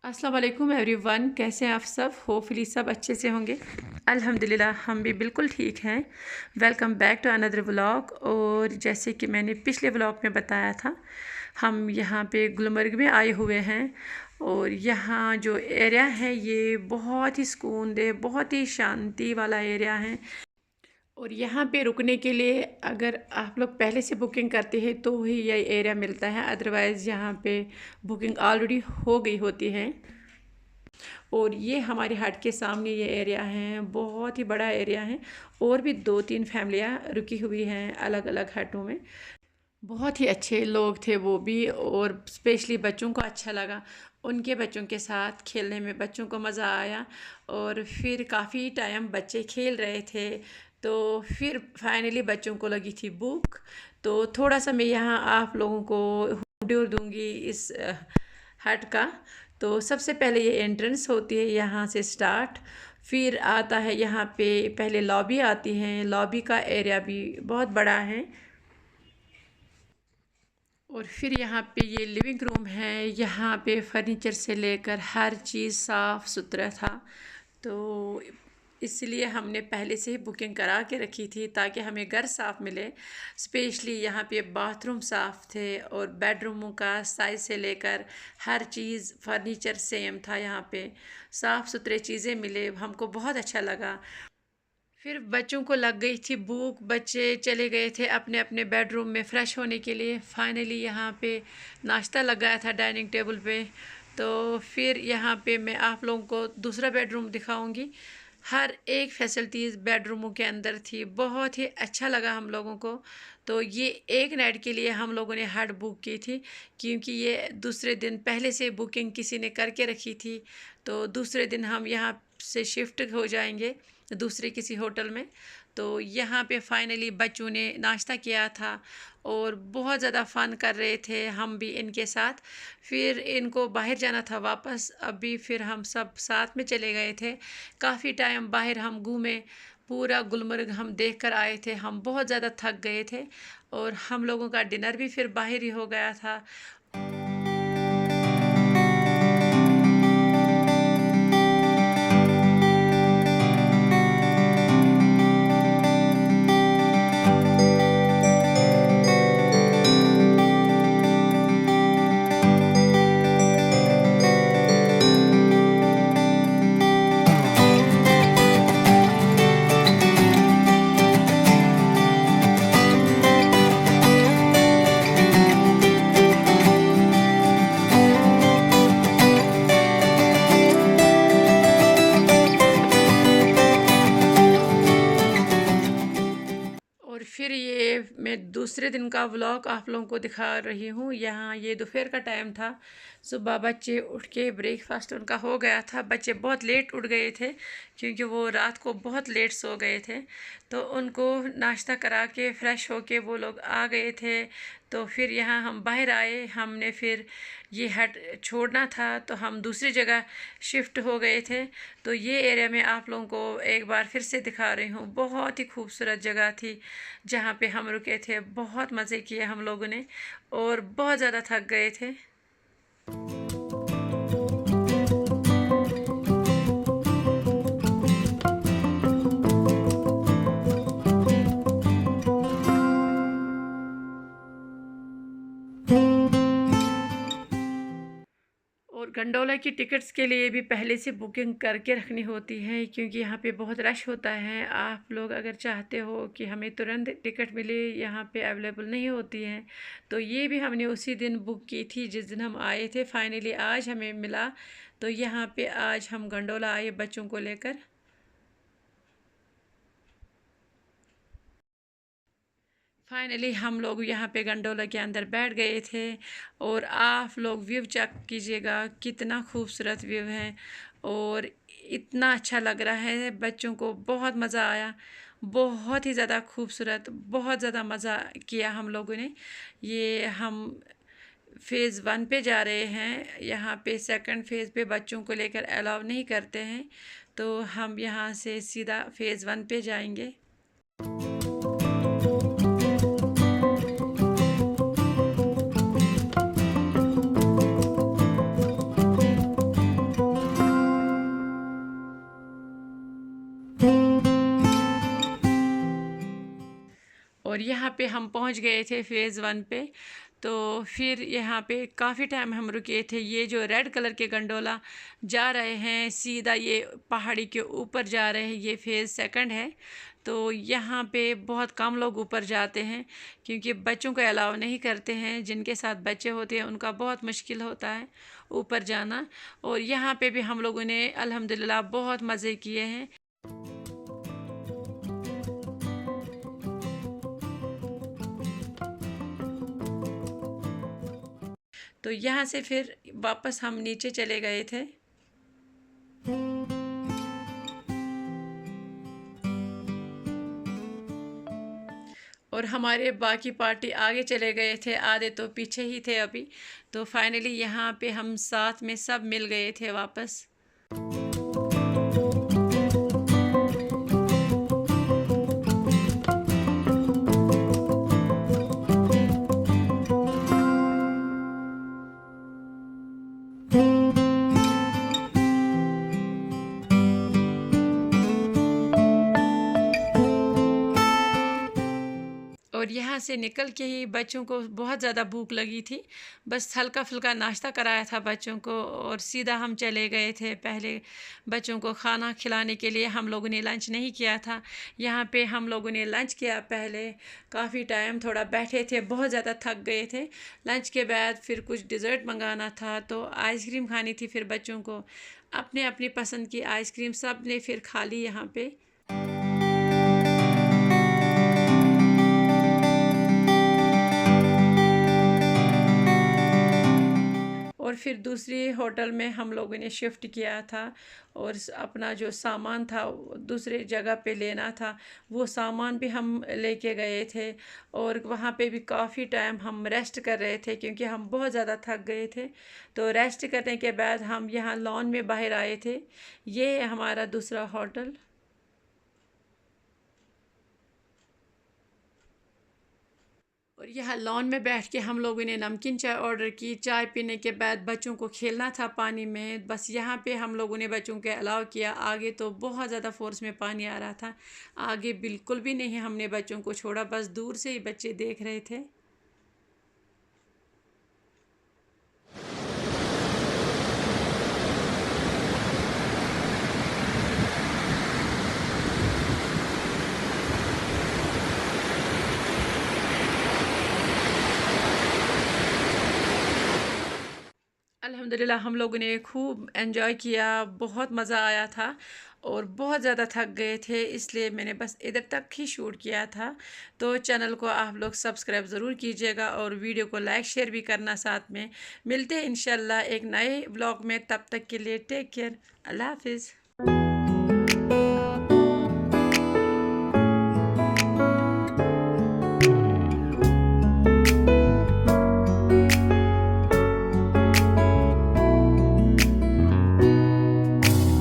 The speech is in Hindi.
अस्सलाम वालेकुम एवरीवन, कैसे हैं आप सब। होपफुली सब अच्छे से होंगे। अल्हम्दुलिल्लाह हम भी बिल्कुल ठीक हैं। Welcome back to another vlog. और जैसे कि मैंने पिछले व्लॉग में बताया था, हम यहाँ पे गुलमर्ग में आए हुए हैं। और यहाँ जो एरिया है ये बहुत ही सुकून दे, बहुत ही शांति वाला एरिया है। और यहाँ पे रुकने के लिए अगर आप लोग पहले से बुकिंग करते हैं तो ही ये एरिया मिलता है, अदरवाइज़ यहाँ पे बुकिंग ऑलरेडी हो गई होती है। और ये हमारे हट के सामने ये एरिया है, बहुत ही बड़ा एरिया है। और भी 2-3 फैमिलियाँ रुकी हुई हैं अलग अलग हटों में। बहुत ही अच्छे लोग थे वो भी, और स्पेशली बच्चों को अच्छा लगा। उनके बच्चों के साथ खेलने में बच्चों को मज़ा आया। और फिर काफ़ी टाइम बच्चे खेल रहे थे, तो फिर फाइनली बच्चों को लगी थी भूख। तो थोड़ा सा मैं यहाँ आप लोगों को टूर दूँगी इस हट का। तो सबसे पहले ये एंट्रेंस होती है, यहाँ से स्टार्ट। फिर आता है यहाँ पे पहले लॉबी आती है। लॉबी का एरिया भी बहुत बड़ा है। और फिर यहाँ पे ये लिविंग रूम है। यहाँ पे फर्नीचर से लेकर हर चीज़ साफ़ सुथरा था, तो इसलिए हमने पहले से ही बुकिंग करा के रखी थी ताकि हमें घर साफ़ मिले। स्पेशली यहाँ पे बाथरूम साफ़ थे और बेडरूमों का साइज़ से लेकर हर चीज़ फर्नीचर सेम था। यहाँ पे साफ़ सुथरे चीज़ें मिले, हमको बहुत अच्छा लगा। फिर बच्चों को लग गई थी भूख, बच्चे चले गए थे अपने अपने बेडरूम में फ़्रेश होने के लिए। फाइनली यहाँ पे नाश्ता लगाया था डाइनिंग टेबल पे। तो फिर यहाँ पे मैं आप लोगों को दूसरा बेडरूम दिखाऊंगी। हर एक फैसिलिटीज़ बेडरूमों के अंदर थी, बहुत ही अच्छा लगा हम लोगों को। तो ये एक नाइट के लिए हम लोगों ने हट बुक की थी, क्योंकि ये दूसरे दिन पहले से बुकिंग किसी ने करके रखी थी। तो दूसरे दिन हम यहाँ से शिफ्ट हो जाएंगे दूसरे किसी होटल में। तो यहाँ पे फाइनली बच्चों ने नाश्ता किया था और बहुत ज़्यादा फ़न कर रहे थे, हम भी इनके साथ। फिर इनको बाहर जाना था वापस, अभी फिर हम सब साथ में चले गए थे। काफ़ी टाइम बाहर हम घूमे, पूरा गुलमर्ग हम देख कर आए थे। हम बहुत ज़्यादा थक गए थे और हम लोगों का डिनर भी फिर बाहर ही हो गया था। और फिर ये मैं दूसरे दिन का व्लॉग आप लोगों को दिखा रही हूँ। यहाँ ये दोपहर का टाइम था। सुबह बच्चे उठ के ब्रेकफास्ट उनका हो गया था। बच्चे बहुत लेट उठ गए थे क्योंकि वो रात को बहुत लेट सो गए थे। तो उनको नाश्ता करा के फ़्रेश होके वो लोग आ गए थे। तो फिर यहाँ हम बाहर आए, हमने फिर ये हट छोड़ना था तो हम दूसरी जगह शिफ्ट हो गए थे। तो ये एरिया में आप लोगों को एक बार फिर से दिखा रही हूँ। बहुत ही खूबसूरत जगह थी जहाँ पे हम रुके थे। बहुत मज़े किए हम लोगों ने और बहुत ज़्यादा थक गए थे। और गंडोला की टिकट्स के लिए भी पहले से बुकिंग करके रखनी होती है, क्योंकि यहाँ पे बहुत रश होता है। आप लोग अगर चाहते हो कि हमें तुरंत टिकट मिले, यहाँ पे अवेलेबल नहीं होती है। तो ये भी हमने उसी दिन बुक की थी जिस दिन हम आए थे। फाइनली आज हमें मिला। तो यहाँ पे आज हम गंडोला आए बच्चों को लेकर। फाइनली हम लोग यहाँ पे गंडोला के अंदर बैठ गए थे। और आप लोग व्यू चेक कीजिएगा, कितना खूबसूरत व्यू है और इतना अच्छा लग रहा है। बच्चों को बहुत मज़ा आया, बहुत ही ज़्यादा खूबसूरत, बहुत ज़्यादा मज़ा किया हम लोगों ने। ये हम फ़ेज़ 1 पे जा रहे हैं। यहाँ पे सेकंड फ़ेज़ पे बच्चों को लेकर अलाउ नहीं करते हैं, तो हम यहाँ से सीधा फ़ेज़ 1 पे जाएंगे। और यहाँ पे हम पहुँच गए थे फ़ेज़ 1 पे। तो फिर यहाँ पे काफ़ी टाइम हम रुके थे। ये जो रेड कलर के गंडोला जा रहे हैं सीधा ये पहाड़ी के ऊपर जा रहे हैं, ये फ़ेज़ 2 है। तो यहाँ पे बहुत कम लोग ऊपर जाते हैं क्योंकि बच्चों को अलाउ नहीं करते हैं। जिनके साथ बच्चे होते हैं उनका बहुत मुश्किल होता है ऊपर जाना। और यहाँ पे भी हम लोगों ने अल्हम्दुलिल्लाह बहुत मज़े किए हैं। तो यहाँ से फिर वापस हम नीचे चले गए थे। और हमारे बाकी पार्टी आगे चले गए थे, आधे तो पीछे ही थे अभी। तो फाइनली यहाँ पे हम साथ में सब मिल गए थे वापस। और यहाँ से निकल के ही बच्चों को बहुत ज़्यादा भूख लगी थी। बस हल्का फुल्का नाश्ता कराया था बच्चों को और सीधा हम चले गए थे पहले बच्चों को खाना खिलाने के लिए। हम लोगों ने लंच नहीं किया था। यहाँ पे हम लोगों ने लंच किया पहले। काफ़ी टाइम थोड़ा बैठे थे, बहुत ज़्यादा थक गए थे। लंच के बाद फिर कुछ डिज़र्ट मंगाना था तो आइसक्रीम खानी थी। फिर बच्चों को अपने अपनी पसंद की आइसक्रीम सब ने फिर खा ली यहाँ पे। और फिर दूसरी होटल में हम लोगों ने शिफ्ट किया था और अपना जो सामान था दूसरे जगह पे लेना था, वो सामान भी हम लेके गए थे। और वहाँ पे भी काफ़ी टाइम हम रेस्ट कर रहे थे क्योंकि हम बहुत ज़्यादा थक गए थे। तो रेस्ट करने के बाद हम यहाँ लॉन में बाहर आए थे। ये है हमारा दूसरा होटल। और यहाँ लॉन में बैठ के हम लोगों ने नमकीन चाय ऑर्डर की। चाय पीने के बाद बच्चों को खेलना था पानी में। बस यहाँ पे हम लोगों ने बच्चों के अलाउ किया। आगे तो बहुत ज़्यादा फोर्स में पानी आ रहा था, आगे बिल्कुल भी नहीं हमने बच्चों को छोड़ा, बस दूर से ही बच्चे देख रहे थे। अल्हम्दुलिल्लाह हम लोगों ने खूब एंजॉय किया, बहुत मज़ा आया था। और बहुत ज़्यादा थक गए थे इसलिए मैंने बस इधर तक ही शूट किया था। तो चैनल को आप लोग सब्सक्राइब ज़रूर कीजिएगा और वीडियो को लाइक शेयर भी करना साथ में। मिलते हैं इंशाल्लाह एक नए व्लॉग में, तब तक के लिए टेक केयर, अल्लाह हाफिज़।